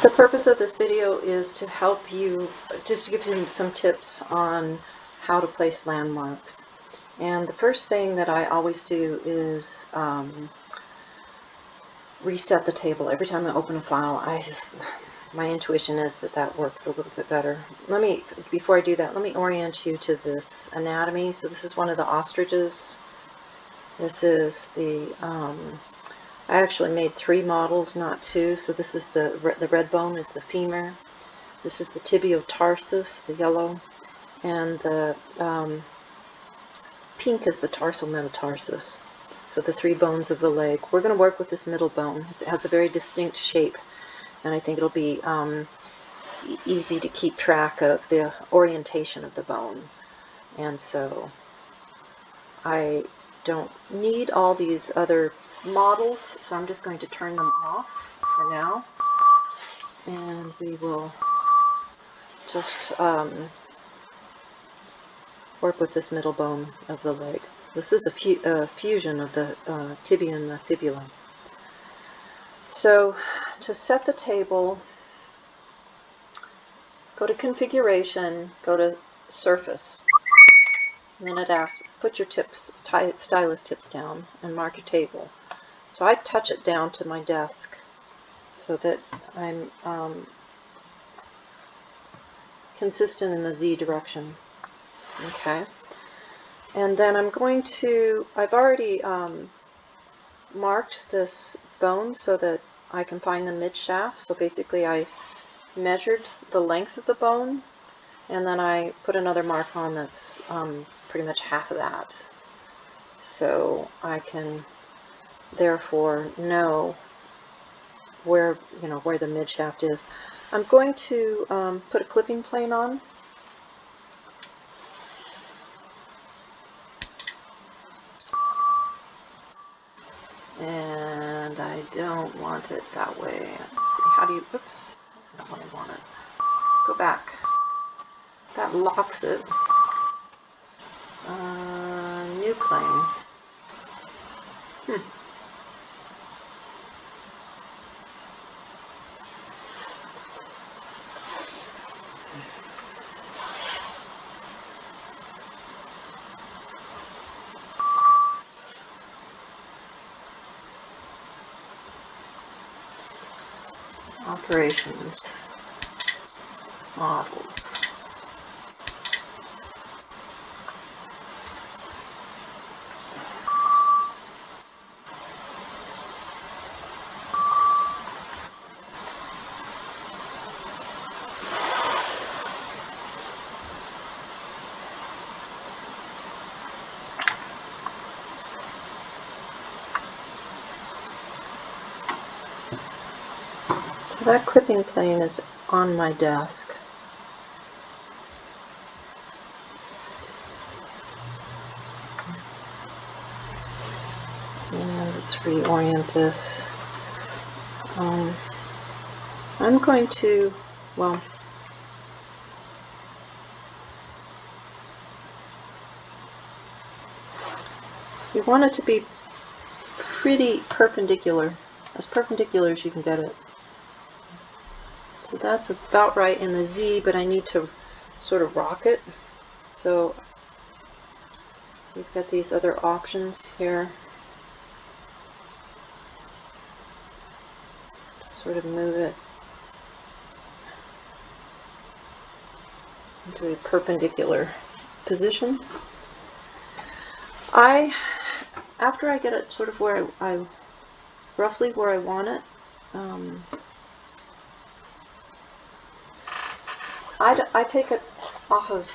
The purpose of this video is to help you, just to give you some tips on how to place landmarks. And the first thing that I always do is reset the table. Every time I open a file, my intuition is that works a little bit better. Before I do that, let me orient you to this anatomy. So this is one of the ostriches. This is the, I actually made 3 models, not 2. So this is the red bone is the femur. This is the tibiotarsus, the yellow, and the pink is the tarsal metatarsus. So the 3 bones of the leg. We're going to work with this middle bone. It has a very distinct shape, and I think it'll be easy to keep track of the orientation of the bone. And so I don't need all these other models, so I'm just going to turn them off for now, and we will just work with this middle bone of the leg. This is a fusion of the tibia and the fibula. So to set the table, go to configuration, go to surface, and then it asks, put your stylus tips down and mark your table. So I touch it down to my desk so that I'm consistent in the Z direction. Okay. And then I'm going to, I've already marked this bone so that I can find the mid shaft. So basically I measured the length of the bone, and then I put another mark on that's pretty much half of that. So I can therefore know where, where the mid shaft is. I'm going to put a clipping plane on. And I don't want it that way. Let's see, how do you, oops, that's not what I wanted. Go back. That locks it. New plane. Operations, models. So that clipping plane is on my desk. And let's reorient this. I'm going to, well, we want it to be pretty perpendicular, as perpendicular as you can get it. So that's about right in the Z, but I need to sort of rock it. So we've got these other options here. Sort of move it into a perpendicular position. After I get it sort of where roughly where I want it, I take it off of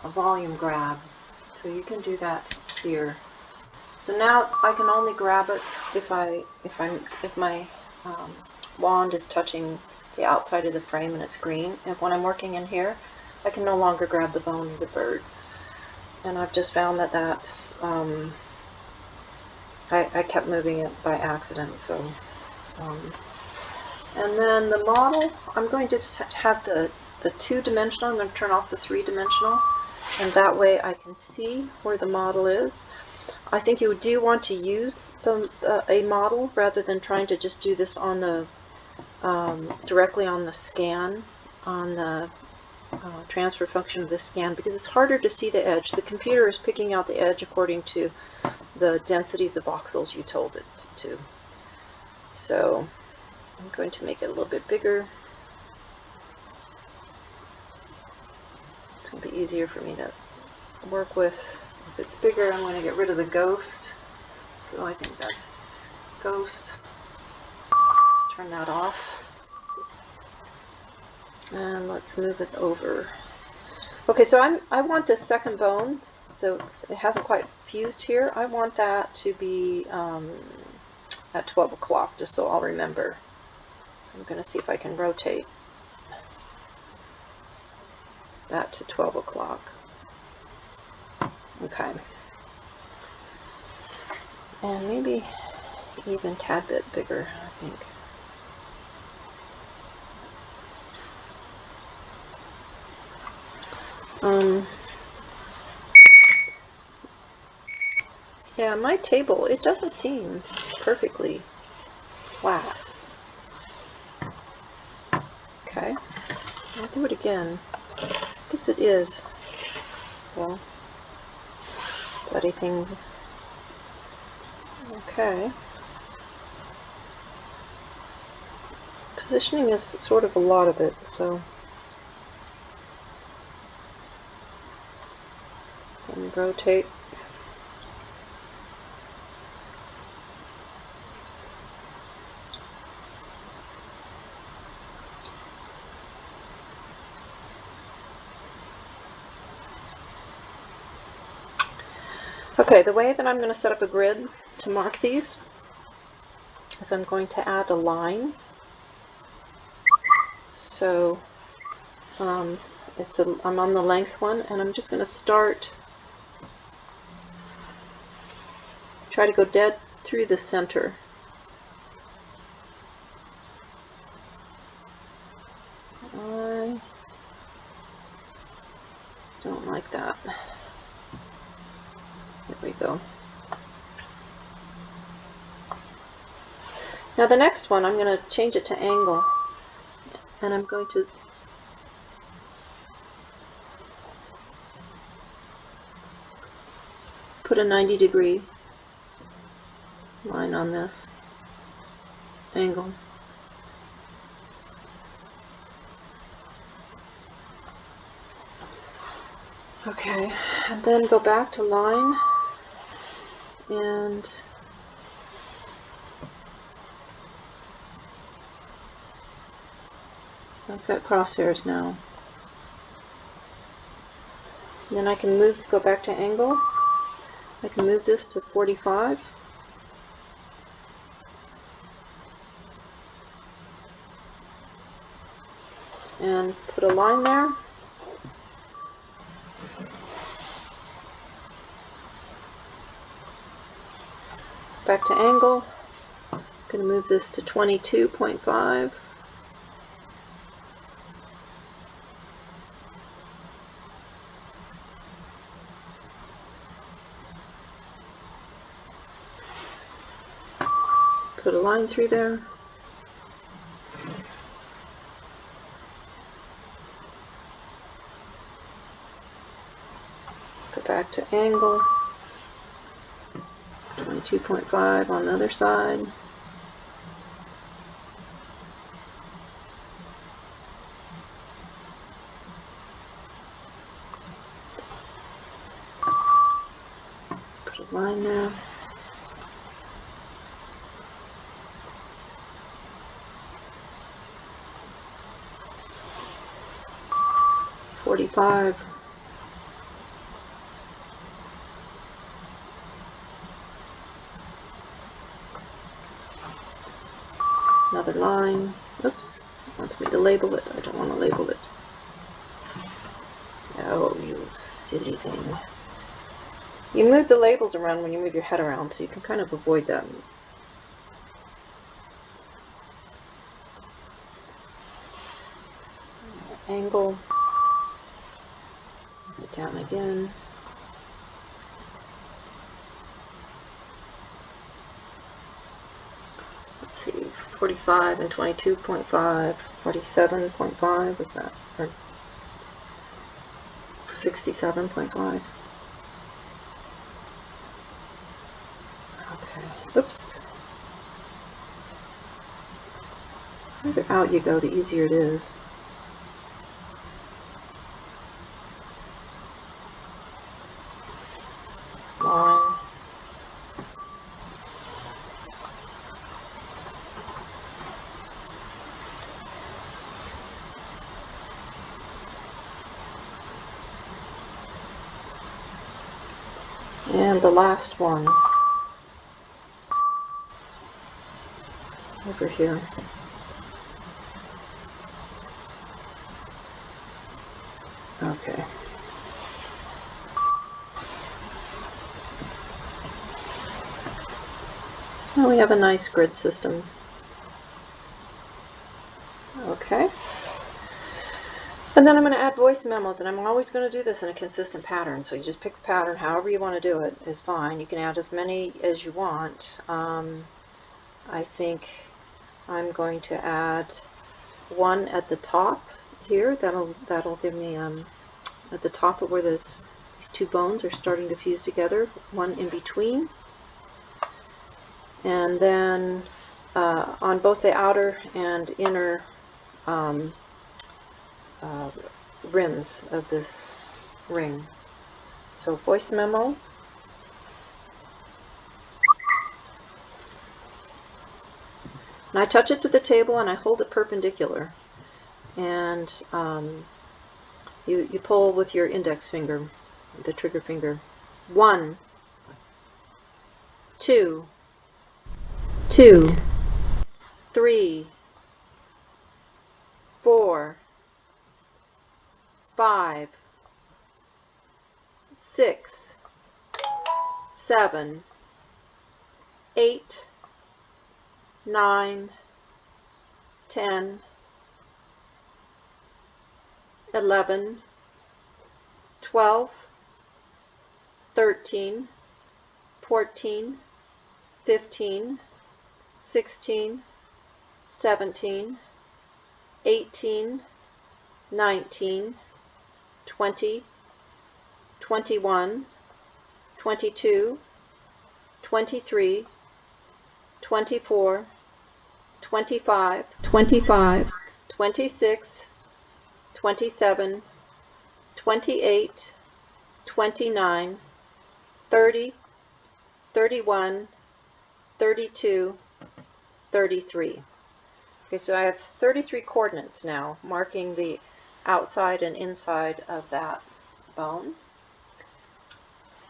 a volume grab, so you can do that here. So now I can only grab it if my wand is touching the outside of the frame and it's green. And when I'm working in here, I can no longer grab the bone of the bird. And I've just found that that's I kept moving it by accident. So and then the model, I'm going to just have the 2-dimensional. I'm going to turn off the 3-dimensional, and that way I can see where the model is. I think you do want to use a model rather than trying to just do this on the directly on the scan, on the transfer function of the scan, because it's harder to see the edge. The computer is picking out the edge according to the densities of voxels you told it to. So I'm going to make it a little bit bigger. It's going to be easier for me to work with. If it's bigger, I'm going to get rid of the ghost. So I think that's ghost. Just turn that off. And let's move it over. Okay, so I want this second bone, it hasn't quite fused here. I want that to be at 12 o'clock, just so I'll remember. So I'm going to see if I can rotate that to 12 o'clock. Okay. And maybe even a tad bit bigger, I think. Yeah, my table, it doesn't seem perfectly flat. Okay, I'll do it again. I guess it is. Well, bloody thing. Okay. Positioning is sort of a lot of it, so. And rotate. Okay, the way that I'm going to set up a grid to mark these is I'm going to add a line. So I'm on the length one, and I'm just going to try to go dead through the center. I don't like that. There we go. Now the next one, I'm going to change it to angle, and I'm going to put a 90-degree line on this angle. Okay, and then go back to line, and I've got crosshairs now. And then I can go back to angle. I can move this to 45. And put a line there. Back to angle. I'm going to move this to 22.5. Put a line through there. Go back to angle. 22.5 on the other side. Put a line there. .45. Another line. Oops, it wants me to label it. I don't want to label it. Oh, you silly thing. You move the labels around when you move your head around, so you can kind of avoid that. Angle. Put it down again. Let's see, 45 and 22.5, 47.5, is that, or 67.5. Okay, oops. The further out you go, the easier it is. Line. And the last one over here. Okay. So now we have a nice grid system. Okay. And then I'm going to add voice memos, and I'm always going to do this in a consistent pattern. So you just pick the pattern, however you want to do it is fine. You can add as many as you want. I think I'm going to add one at the top here. That'll give me at the top of where these two bones are starting to fuse together, one in between, and then on both the outer and inner rims of this ring. So voice memo, and I touch it to the table and I hold it perpendicular, and you pull with your index finger, the trigger finger. 1, 2, 2, 3, 4, 5, 6, 7, 8, 9, 10, 11, 12, 13, 14, 15, 16, 17, 18, 19, 20, 21, 22, 23, 24, 25, 26, 27, 28, 29, 30, 31, 32, 33. Okay, so I have 33 coordinates now, marking the outside and inside of that bone.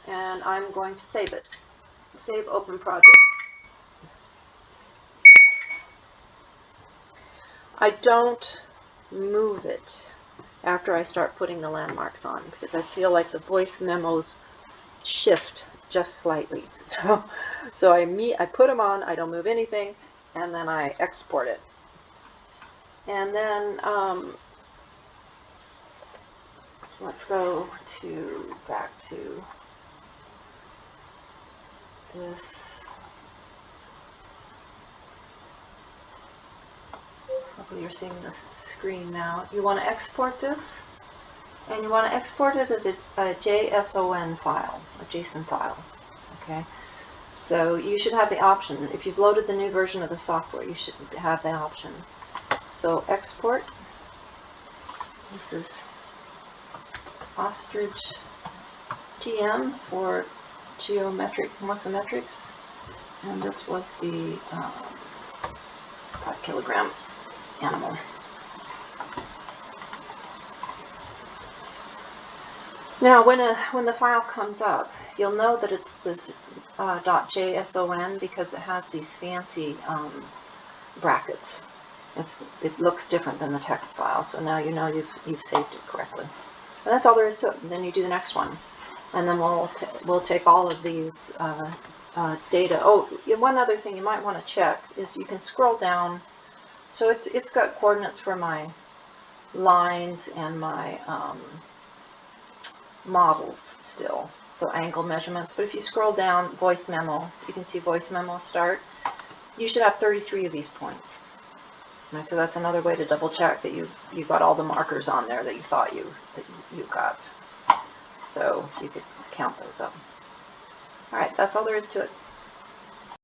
And I'm going to save it. Save open project. I don't move it after I start putting the landmarks on, because I feel like the voice memos shift just slightly. So I put them on, I don't move anything, and then I export it. And then let's go back to this. Hopefully you're seeing this screen now. You want to export this, and you want to export it as a JSON file, a JSON file. Okay, so you should have the option. If you've loaded the new version of the software, you should have that option. So export. This is Ostrich GM for geometric morphometrics, and this was the 5 kilogram animal. Now when the file comes up, you'll know that it's this .json because it has these fancy brackets. It looks different than the text file, so now you know you've saved it correctly. And that's all there is to it. And then you do the next one, and then we'll take all of these data. Oh, one other thing you might want to check is you can scroll down. So it's got coordinates for my lines and my models still. So angle measurements. But if you scroll down, voice memo, you can see voice memo start. you should have 33 of these points. Right, so that's another way to double check that you got all the markers on there that you thought you got. So you could count those up. All right, that's all there is to it.